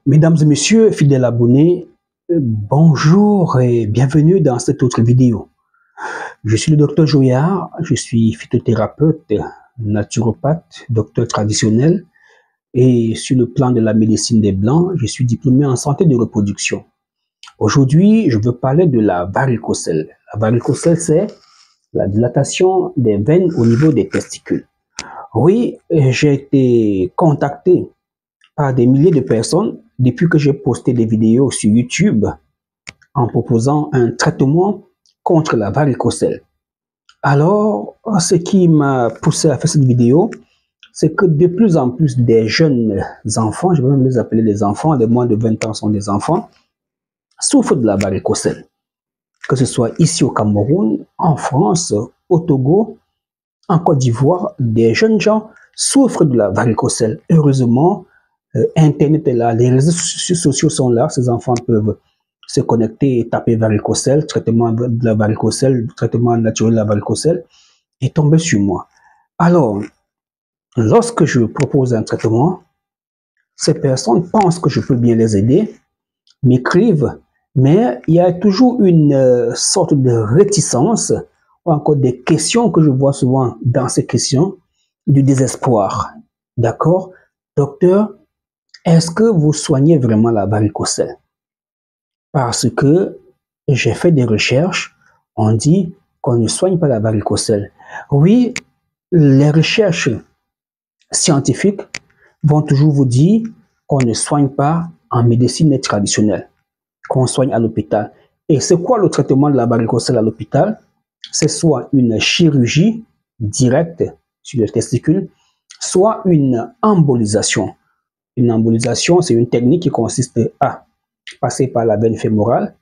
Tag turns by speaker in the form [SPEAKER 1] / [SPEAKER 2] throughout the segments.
[SPEAKER 1] Mesdames et messieurs, fidèles abonnés, bonjour et bienvenue dans cette autre vidéo. Je suis le docteur Joyard, je suis phytothérapeute, naturopathe, docteur traditionnel et sur le plan de la médecine des Blancs, je suis diplômé en santé de reproduction. Aujourd'hui, je veux parler de la varicocèle. La varicocèle, c'est la dilatation des veines au niveau des testicules. Oui, j'ai été contacté par des milliers de personnes depuis que j'ai posté des vidéos sur YouTube en proposant un traitement contre la varicocèle. Alors, ce qui m'a poussé à faire cette vidéo, c'est que de plus en plus des jeunes enfants, je vais même les appeler les enfants, les moins de 20 ans sont des enfants, souffrent de la varicocèle. Que ce soit ici au Cameroun, en France, au Togo, en Côte d'Ivoire, des jeunes gens souffrent de la varicocèle. Heureusement, Internet est là, les réseaux sociaux sont là, ces enfants peuvent se connecter et taper varicocèle, traitement de la varicocèle, traitement naturel de la varicocèle, et tomber sur moi. Alors, lorsque je propose un traitement, ces personnes pensent que je peux bien les aider, m'écrivent, mais il y a toujours une sorte de réticence, ou encore des questions que je vois souvent dans ces questions, du désespoir. D'accord? Docteur, est-ce que vous soignez vraiment la varicocèle? Parce que j'ai fait des recherches, on dit qu'on ne soigne pas la varicocèle. Oui, les recherches scientifiques vont toujours vous dire qu'on ne soigne pas en médecine traditionnelle, qu'on soigne à l'hôpital. Et c'est quoi le traitement de la varicocèle à l'hôpital? C'est soit une chirurgie directe sur le testicule, soit une embolisation. Une embolisation, c'est une technique qui consiste à passer par la veine fémorale,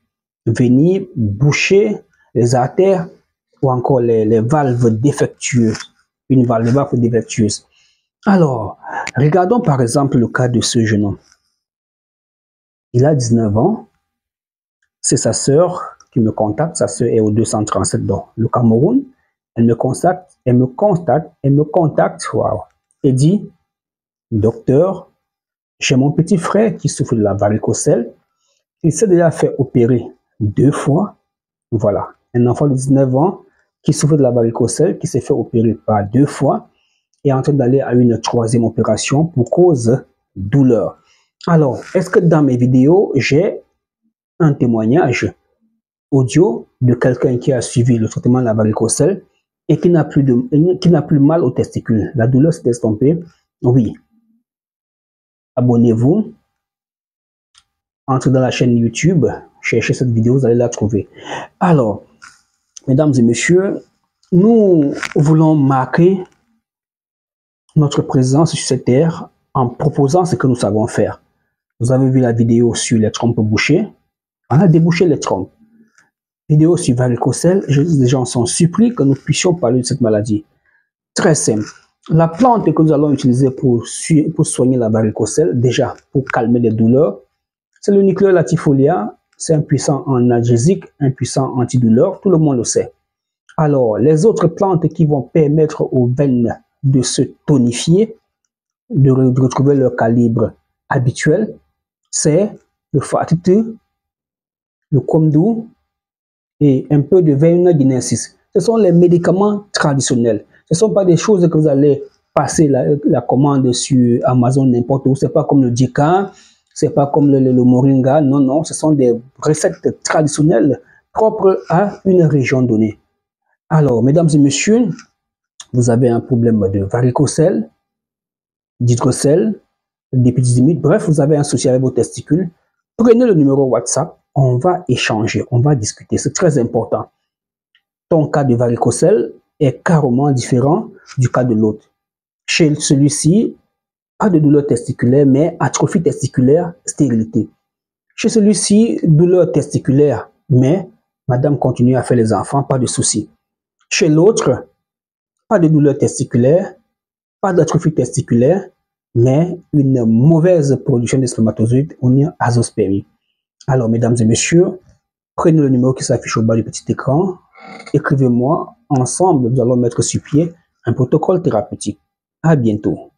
[SPEAKER 1] venir boucher les artères ou encore les valves défectueuses, une valve défectueuse. Alors, regardons par exemple le cas de ce jeune homme. Il a 19 ans, c'est sa sœur qui me contacte, sa sœur est au 237 dans le Cameroun. Elle me contacte, wow, et dit, docteur, j'ai mon petit frère qui souffre de la varicocèle. Il s'est déjà fait opérer 2 fois. Voilà, un enfant de 19 ans qui souffre de la varicocèle, qui s'est fait opérer par 2 fois, est en train d'aller à une 3e opération pour cause douleur. Alors, est-ce que dans mes vidéos, j'ai un témoignage audio de quelqu'un qui a suivi le traitement de la varicocèle et qui n'a plus mal au testicule? La douleur s'est estompée? Oui. Abonnez-vous, entrez dans la chaîne YouTube, cherchez cette vidéo, vous allez la trouver. Alors, mesdames et messieurs, nous voulons marquer notre présence sur cette terre en proposant ce que nous savons faire. Vous avez vu la vidéo sur les trompes bouchées. On a débouché les trompes. Vidéo sur varicocèle, les gens sont surpris que nous puissions parler de cette maladie. Très simple. La plante que nous allons utiliser pour soigner la varicocèle, déjà pour calmer les douleurs, c'est le Nucleus latifolia. C'est un puissant analgésique, un puissant antidouleur, tout le monde le sait. Alors, les autres plantes qui vont permettre aux veines de se tonifier, de retrouver leur calibre habituel, c'est le fatite, le komdou et un peu de Veillona guinensis. Ce sont les médicaments traditionnels. Ce ne sont pas des choses que vous allez passer la commande sur Amazon n'importe où. Ce n'est pas comme le Dika, ce n'est pas comme le Moringa. Non, non, ce sont des recettes traditionnelles propres à une région donnée. Alors, mesdames et messieurs, vous avez un problème de varicocèle, d'hydrocèle, d'épididymites, bref, vous avez un souci avec vos testicules. Prenez le numéro WhatsApp, on va échanger, on va discuter, c'est très important. Ton cas de varicocèle est carrément différent du cas de l'autre. Chez celui-ci, pas de douleur testiculaire, mais atrophie testiculaire, stérilité. Chez celui-ci, douleur testiculaire, mais madame continue à faire les enfants, pas de souci. Chez l'autre, pas de douleur testiculaire, pas d'atrophie testiculaire, mais une mauvaise production de spermatozoïdes, on est azoospermie. Alors, mesdames et messieurs, prenez le numéro qui s'affiche au bas du petit écran, écrivez-moi, ensemble, nous allons mettre sur pied un protocole thérapeutique. À bientôt.